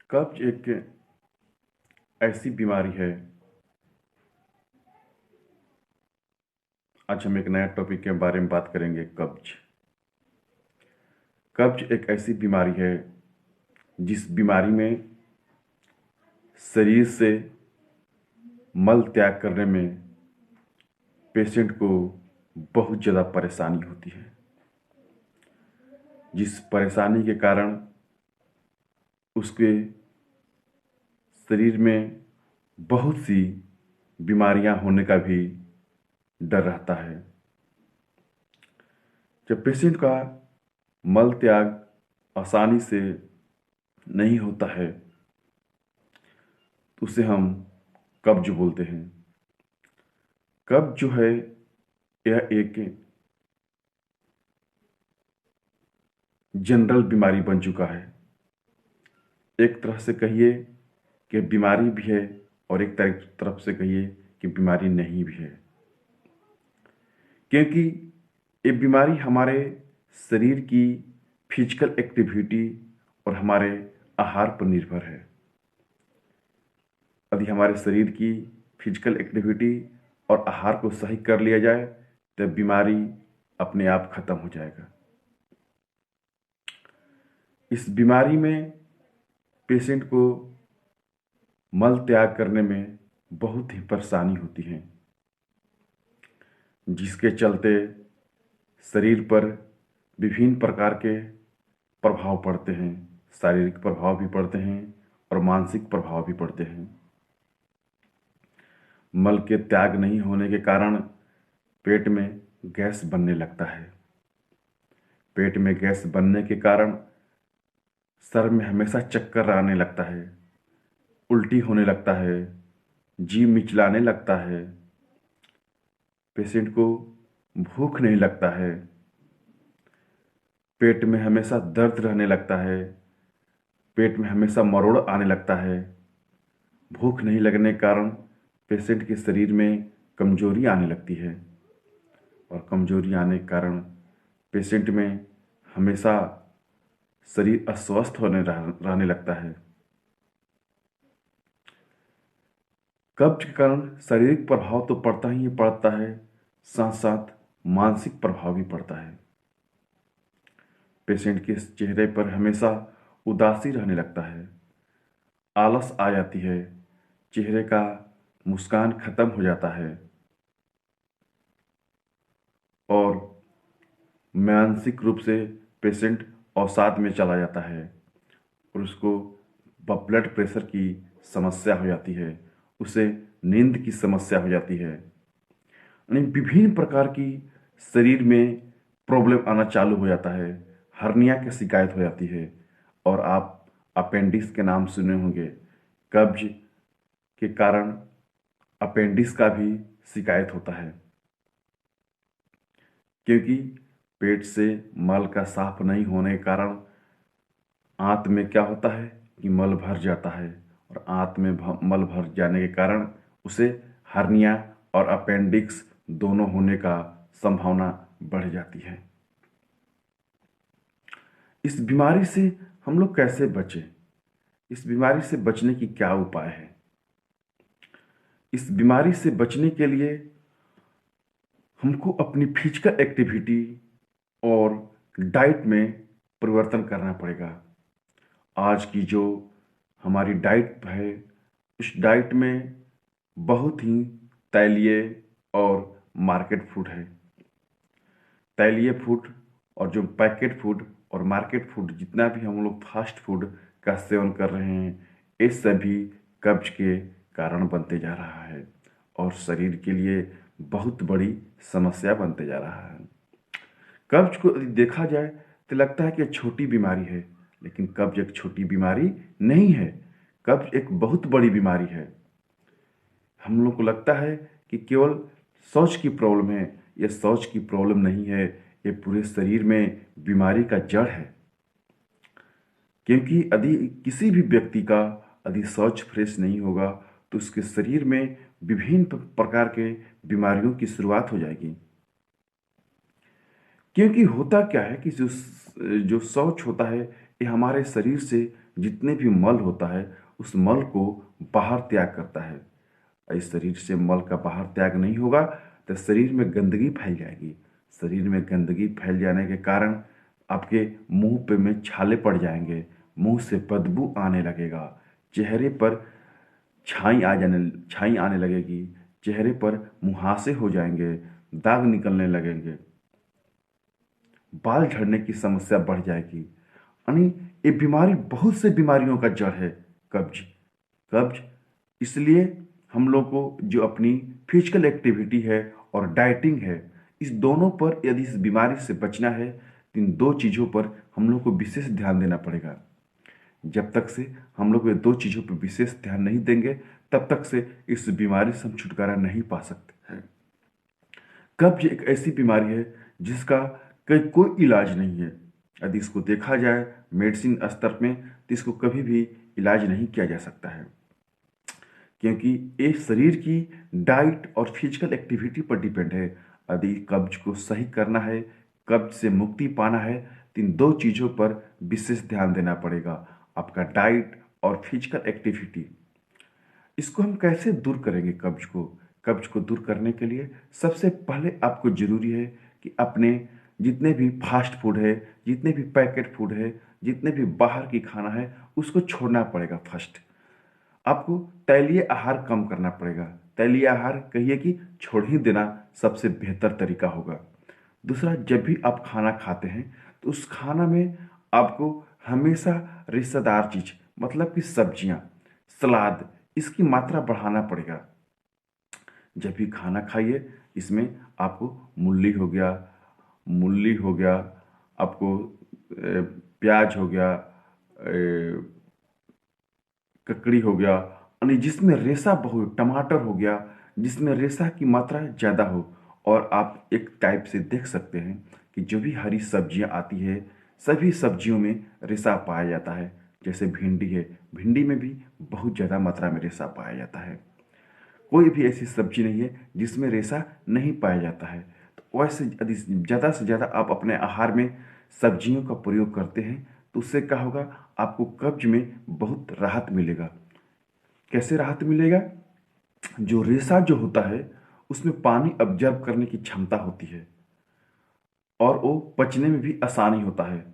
कब्ज एक ऐसी बीमारी है। आज हम एक नया टॉपिक के बारे में बात करेंगे। कब्ज कब्ज एक ऐसी बीमारी है जिस बीमारी में शरीर से मल त्याग करने में पेशेंट को बहुत ज़्यादा परेशानी होती है, जिस परेशानी के कारण उसके शरीर में बहुत सी बीमारियां होने का भी डर रहता है। जब पेशेंट का मल त्याग आसानी से नहीं होता है तो उसे हम कब्ज बोलते हैं। कब्ज जो है यह एक जनरल बीमारी बन चुका है। एक तरह से कहिए कि बीमारी भी है और एक तरफ से कहिए कि बीमारी नहीं भी है, क्योंकि ये बीमारी हमारे शरीर की फिजिकल एक्टिविटी और हमारे आहार पर निर्भर है। यदि हमारे शरीर की फिजिकल एक्टिविटी और आहार को सही कर लिया जाए तो बीमारी अपने आप खत्म हो जाएगा। इस बीमारी में पेशेंट को मल त्याग करने में बहुत ही परेशानी होती है, जिसके चलते शरीर पर विभिन्न प्रकार के प्रभाव पड़ते हैं। शारीरिक प्रभाव भी पड़ते हैं और मानसिक प्रभाव भी पड़ते हैं। मल के त्याग नहीं होने के कारण पेट में गैस बनने लगता है। पेट में गैस बनने के कारण सर में हमेशा चक्कर आने लगता है, उल्टी होने लगता है, जी मिचलाने लगता है, पेशेंट को भूख नहीं लगता है, पेट में हमेशा दर्द रहने लगता है, पेट में हमेशा मरोड़ आने लगता है। भूख नहीं लगने के कारण पेशेंट के शरीर में कमजोरी आने लगती है और कमजोरी आने के कारण पेशेंट में हमेशा शरीर अस्वस्थ रहने लगता है। कब्ज के कारण शारीरिक प्रभाव तो पड़ता ही पड़ता है, साथ साथ मानसिक प्रभाव भी पड़ता है। पेशेंट के चेहरे पर हमेशा उदासी रहने लगता है, आलस आ जाती है, चेहरे का मुस्कान खत्म हो जाता है और मानसिक रूप से पेशेंट अवसाद में चला जाता है और उसको ब्लड प्रेशर की समस्या हो जाती है, उसे नींद की समस्या हो जाती है। यानी विभिन्न प्रकार की शरीर में प्रॉब्लम आना चालू हो जाता है। हर्निया की शिकायत हो जाती है और आप अपेंडिक्स के नाम सुने होंगे। कब्ज के कारण अपेंडिक्स का भी शिकायत होता है, क्योंकि पेट से मल का साफ नहीं होने के कारण आंत में क्या होता है कि मल भर जाता है और आंत में मल भर जाने के कारण उसे हर्निया और अपेंडिक्स दोनों होने का संभावना बढ़ जाती है। इस बीमारी से हम लोग कैसे बचें? इस बीमारी से बचने की क्या उपाय है? इस बीमारी से बचने के लिए हमको अपनी फिजिकल एक्टिविटी और डाइट में परिवर्तन करना पड़ेगा। आज की जो हमारी डाइट है, उस डाइट में बहुत ही तैलीय और मार्केट फूड है। तैलीय फूड और जो पैकेट फूड और मार्केट फूड, जितना भी हम लोग फास्ट फूड का सेवन कर रहे हैं, ये सभी कब्ज के कारण बनते जा रहा है और शरीर के लिए बहुत बड़ी समस्या बनते जा रहा है। कब्ज को यदि देखा जाए तो लगता है कि छोटी बीमारी है, लेकिन कब्ज एक छोटी बीमारी नहीं है। कब्ज एक बहुत बड़ी बीमारी है। हम लोग को लगता है कि केवल शौच की प्रॉब्लम है। यह शौच की प्रॉब्लम नहीं है, ये पूरे शरीर में बीमारी का जड़ है। क्योंकि यदि किसी भी व्यक्ति का यदि शौच फ्रेश नहीं होगा तो उसके शरीर में विभिन्न प्रकार के बीमारियों की शुरुआत हो जाएगी। क्योंकि होता क्या है कि जो जो शौच होता है ये हमारे शरीर से जितने भी मल होता है उस मल को बाहर त्याग करता है। इस शरीर से मल का बाहर त्याग नहीं होगा तो शरीर में गंदगी फैल जाएगी। शरीर में गंदगी फैल जाने के कारण आपके मुंह पे में छाले पड़ जाएंगे, मुंह से बदबू आने लगेगा, चेहरे पर छाई आने लगेगी, चेहरे पर मुहासे हो जाएंगे, दाग निकलने लगेंगे, बाल झड़ने की समस्या बढ़ जाएगी। यानी ये बीमारी बहुत से बीमारियों का जड़ है, कब्ज। कब्ज इसलिए हम लोग को जो अपनी फिजिकल एक्टिविटी है और डाइटिंग है, इस दोनों पर यदि इस बीमारी से बचना है तो इन दो चीज़ों पर हम लोग को विशेष ध्यान देना पड़ेगा। जब तक से हम लोग ये दो चीज़ों पर विशेष ध्यान नहीं देंगे तब तक से इस बीमारी से हम छुटकारा नहीं पा सकते हैं। कब्ज एक ऐसी बीमारी है जिसका कोई इलाज नहीं है। यदि इसको देखा जाए मेडिसिन स्तर में तो इसको कभी भी इलाज नहीं किया जा सकता है, क्योंकि ये शरीर की डाइट और फिजिकल एक्टिविटी पर डिपेंड है। यदि कब्ज को सही करना है, कब्ज से मुक्ति पाना है तो इन दो चीज़ों पर विशेष ध्यान देना पड़ेगा, आपका डाइट और फिजिकल एक्टिविटी। इसको हम कैसे दूर करेंगे कब्ज को? कब्ज को दूर करने के लिए सबसे पहले आपको जरूरी है कि अपने जितने भी फास्ट फूड है, जितने भी पैकेट फूड है, जितने भी बाहर की खाना है, उसको छोड़ना पड़ेगा। फर्स्ट आपको तैलीय आहार कम करना पड़ेगा। तैलीय आहार कहिए कि छोड़ ही देना सबसे बेहतर तरीका होगा। दूसरा, जब भी आप खाना खाते हैं तो उस खाना में आपको हमेशा रेशेदार चीज मतलब कि सब्जियां, सलाद, इसकी मात्रा बढ़ाना पड़ेगा। जब भी खाना खाइए इसमें आपको मूली हो गया, आपको प्याज हो गया, ककड़ी हो गया, यानी जिसमें रेशा बहुत, टमाटर हो गया जिसमें रेशा की मात्रा ज़्यादा हो। और आप एक टाइप से देख सकते हैं कि जो भी हरी सब्जियां आती है सभी सब्जियों में रेशा पाया जाता है। जैसे भिंडी है, भिंडी में भी बहुत ज़्यादा मात्रा में रेशा पाया जाता है। कोई भी ऐसी सब्जी नहीं है जिसमें रेशा नहीं पाया जाता है। तो वैसे यदि ज़्यादा से ज़्यादा आप अपने आहार में सब्जियों का प्रयोग करते हैं तो उससे क्या होगा, आपको कब्ज में बहुत राहत मिलेगा। कैसे राहत मिलेगा? जो रेशा जो होता है उसमें पानी ऑब्जर्व करने की क्षमता होती है और वो पचने में भी आसानी होता है।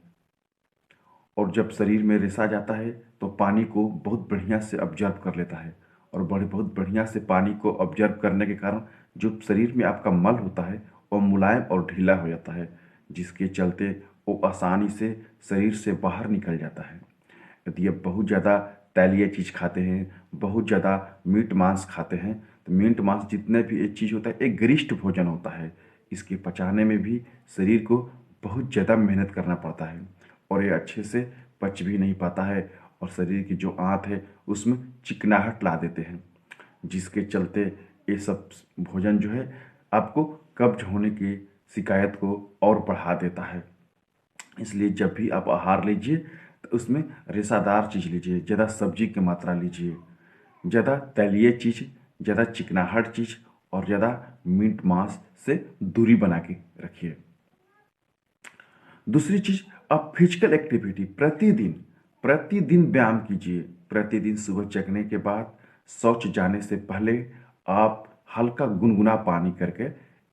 और जब शरीर में रेशा जाता है तो पानी को बहुत बढ़िया से ऑब्जर्व कर लेता है, और बहुत बढ़िया से पानी को ऑब्जर्व करने के कारण जो शरीर में आपका मल होता है वो मुलायम और ढीला हो जाता है, जिसके चलते वो आसानी से शरीर से बाहर निकल जाता है। यदि आप बहुत ज़्यादा तैलीय चीज़ खाते हैं, बहुत ज़्यादा मीट मांस खाते हैं, तो मीट मांस जितने भी एक चीज़ होता है एक गरिष्ठ भोजन होता है। इसके पचाने में भी शरीर को बहुत ज़्यादा मेहनत करना पड़ता है और ये अच्छे से पच भी नहीं पाता है, और शरीर की जो आंत है उसमें चिकनाहट ला देते हैं, जिसके चलते ये सब भोजन जो है आपको कब्ज होने की शिकायत को और बढ़ा देता है। इसलिए जब भी आप आहार लीजिए तो उसमें रेशादार चीज़ लीजिए, ज़्यादा सब्जी की मात्रा लीजिए, ज़्यादा तैलीय चीज़, ज़्यादा चिकनाहट चीज़ और ज़्यादा मीट मांस से दूरी बना के रखिए। दूसरी चीज़, आप फिजिकल एक्टिविटी प्रतिदिन प्रतिदिन व्यायाम कीजिए। प्रतिदिन सुबह जगने के बाद शौच जाने से पहले आप हल्का गुनगुना पानी करके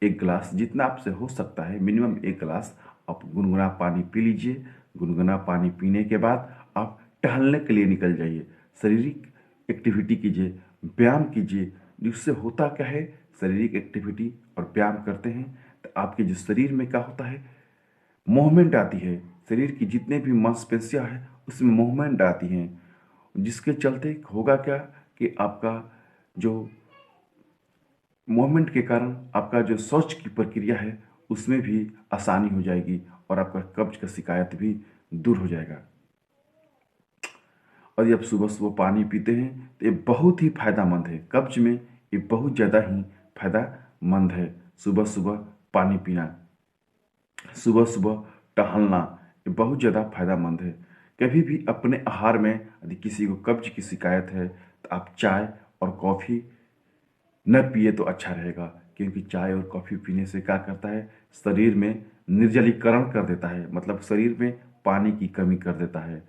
एक गिलास, जितना आपसे हो सकता है मिनिमम एक गिलास आप गुनगुना पानी पी लीजिए। गुनगुना पानी पीने के बाद आप टहलने के लिए निकल जाइए, शारीरिक एक्टिविटी कीजिए, व्यायाम कीजिए। जिससे होता क्या है, शारीरिक एक्टिविटी और व्यायाम करते हैं तो आपके जो शरीर में क्या होता है, मूवमेंट आती है। शरीर की जितने भी मांसपेशियां हैं उसमें मूवमेंट आती हैं, जिसके चलते होगा क्या कि आपका जो मूवमेंट के कारण आपका जो शौच की प्रक्रिया है उसमें भी आसानी हो जाएगी और आपका कब्ज का शिकायत भी दूर हो जाएगा। और जब सुबह सुबह पानी पीते हैं तो ये बहुत ही फायदेमंद है। कब्ज में ये बहुत ज़्यादा ही फायदेमंद है सुबह सुबह पानी पीना, सुबह सुबह टहलना, ये बहुत ज़्यादा फायदेमंद है। कभी भी अपने आहार में यदि किसी को कब्ज की शिकायत है तो आप चाय और कॉफ़ी न पिए तो अच्छा रहेगा, क्योंकि चाय और कॉफ़ी पीने से क्या करता है, शरीर में निर्जलीकरण कर देता है, मतलब शरीर में पानी की कमी कर देता है।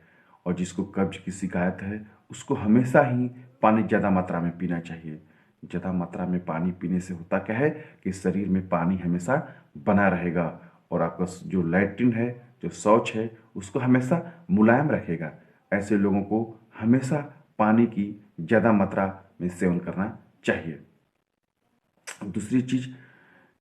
और जिसको कब्ज की शिकायत है उसको हमेशा ही पानी ज़्यादा मात्रा में पीना चाहिए। ज़्यादा मात्रा में पानी पीने से होता क्या है कि शरीर में पानी हमेशा बना रहेगा और आपका जो लैट्रिन है, जो शौच है, उसको हमेशा मुलायम रखेगा। ऐसे लोगों को हमेशा पानी की ज़्यादा मात्रा में सेवन करना चाहिए। दूसरी चीज़,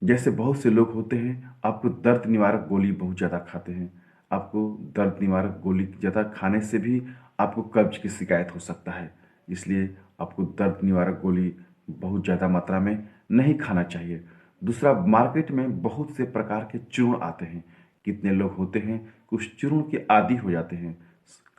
जैसे बहुत से लोग होते हैं आपको दर्द निवारक गोली बहुत ज़्यादा खाते हैं, आपको दर्द निवारक गोली ज़्यादा खाने से भी आपको कब्ज की शिकायत हो सकता है। इसलिए आपको दर्द निवारक गोली बहुत ज़्यादा मात्रा में नहीं खाना चाहिए। दूसरा, मार्केट में बहुत से प्रकार के चूर्ण आते हैं। कितने लोग होते हैं कुछ चूर्ण के आदी हो जाते हैं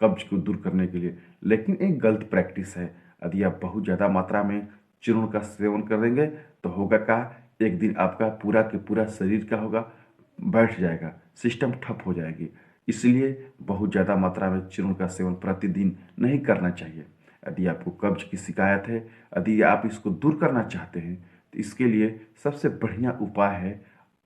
कब्ज को दूर करने के लिए, लेकिन एक गलत प्रैक्टिस है। यदि आप बहुत ज़्यादा मात्रा में चूर्ण का सेवन करेंगे तो होगा क्या, एक दिन आपका पूरा के पूरा शरीर का होगा बैठ जाएगा, सिस्टम ठप हो जाएगी। इसलिए बहुत ज़्यादा मात्रा में चूर्ण का सेवन प्रतिदिन नहीं करना चाहिए। यदि आपको कब्ज की शिकायत है, यदि आप इसको दूर करना चाहते हैं, तो इसके लिए सबसे बढ़िया उपाय है,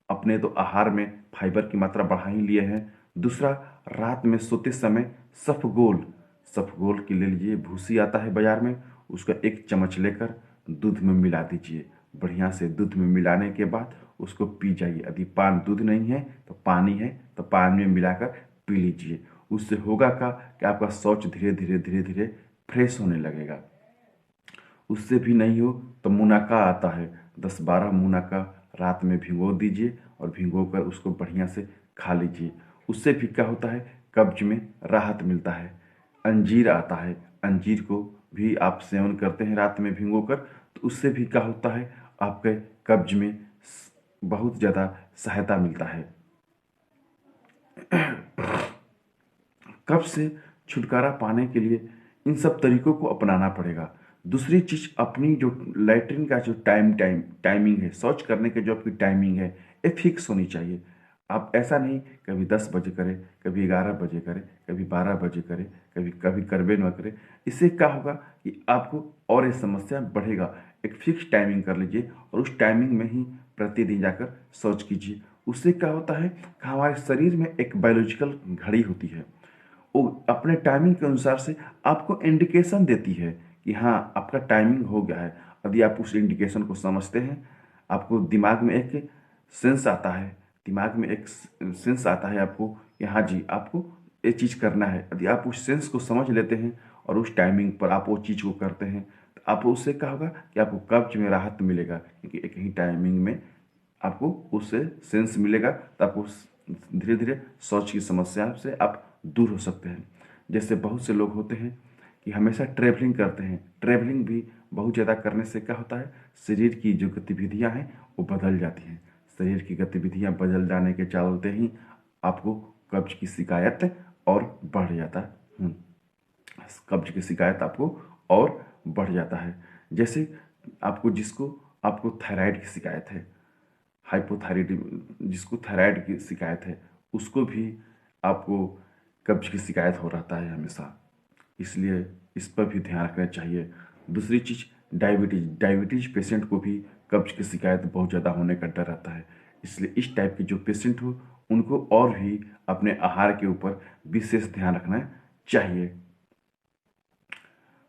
अपने तो आहार में फाइबर की मात्रा बढ़ा ही लिए हैं। दूसरा, रात में सोते समय सफगोल सफगोल की ले लीजिए, भूसी आता है बाजार में, उसका एक चम्मच लेकर दूध में मिला दीजिए। बढ़िया से दूध में मिलाने के बाद उसको पी जाइए। यदि दूध नहीं है तो पानी है तो पानी में मिलाकर पी लीजिए। उससे होगा क्या कि आपका शौच धीरे धीरे धीरे धीरे फ्रेश होने लगेगा। उससे भी नहीं हो तो मुनाका आता है, 10-12 मुनाका रात में भिगो दीजिए और भिगो कर उसको बढ़िया से खा लीजिए। उससे भी क्या होता है, कब्ज में राहत मिलता है। अंजीर आता है, अंजीर को भी आप सेवन करते हैं रात में भिगो कर, तो उससे भी क्या होता है, आपके कब्ज में बहुत ज़्यादा सहायता मिलता है। कब्ज से छुटकारा पाने के लिए इन सब तरीकों को अपनाना पड़ेगा। दूसरी चीज़, अपनी जो लैट्रिन का जो टाइमिंग है, शौच करने के जो आपकी टाइमिंग है, ये फिक्स होनी चाहिए। आप ऐसा नहीं कभी 10 बजे करें, कभी 11 बजे करें, कभी 12 बजे करें, कभी कभी करबे न करें। इससे क्या होगा कि आपको और ये समस्या बढ़ेगा। एक फिक्स टाइमिंग कर लीजिए और उस टाइमिंग में ही प्रतिदिन जाकर शौच कीजिए। उससे क्या होता है कि हमारे शरीर में एक बायोलॉजिकल घड़ी होती है, वो अपने टाइमिंग के अनुसार से आपको इंडिकेशन देती है कि हाँ आपका टाइमिंग हो गया है। यदि आप उस इंडिकेशन को समझते हैं, आपको दिमाग में एक सेंस आता है, दिमाग में एक सेंस आता है आपको कि हाँ जी आपको ये चीज़ करना है। यदि आप उस सेंस को समझ लेते हैं और उस टाइमिंग पर आप वो चीज़ को करते हैं, तो आप उससे क्या होगा कि आपको कब्ज में राहत मिलेगा, क्योंकि एक ही टाइमिंग में आपको उससे सेंस मिलेगा, तो आपको धीरे धीरे शौच की समस्या से आप दूर हो सकते हैं। जैसे बहुत से लोग होते हैं कि हमेशा ट्रैवलिंग करते हैं, ट्रैवलिंग भी बहुत ज़्यादा करने से क्या होता है, शरीर की जो गतिविधियां हैं वो बदल जाती हैं। शरीर की गतिविधियां बदल जाने के चलते ही आपको कब्ज की शिकायत और बढ़ जाता है। कब्ज की शिकायत आपको और बढ़ जाता है। जैसे आपको थायराइड की शिकायत है, हाइपोथायराइड, जिसको थायराइड की शिकायत है, उसको भी आपको कब्ज की शिकायत हो रहता है हमेशा। इसलिए इस पर भी ध्यान रखना चाहिए। दूसरी चीज़, डायबिटीज पेशेंट को भी कब्ज की शिकायत बहुत ज़्यादा होने का डर रहता है। इसलिए इस टाइप के जो पेशेंट हो उनको और भी अपने आहार के ऊपर विशेष ध्यान रखना चाहिए।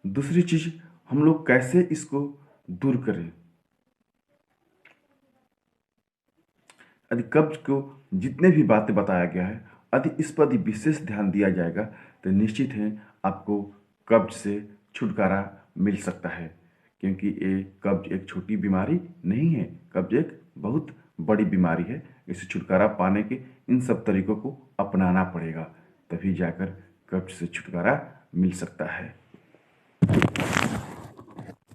दूसरी चीज़, हम लोग कैसे इसको दूर करें। यदि कब्ज को जितने भी बातें बताया गया है, यदि इस पर यदि विशेष ध्यान दिया जाएगा तो निश्चित है आपको कब्ज से छुटकारा मिल सकता है। क्योंकि ये कब्ज एक छोटी बीमारी नहीं है, कब्ज एक बहुत बड़ी बीमारी है। इसे छुटकारा पाने के इन सब तरीकों को अपनाना पड़ेगा, तभी जाकर कब्ज से छुटकारा मिल सकता है।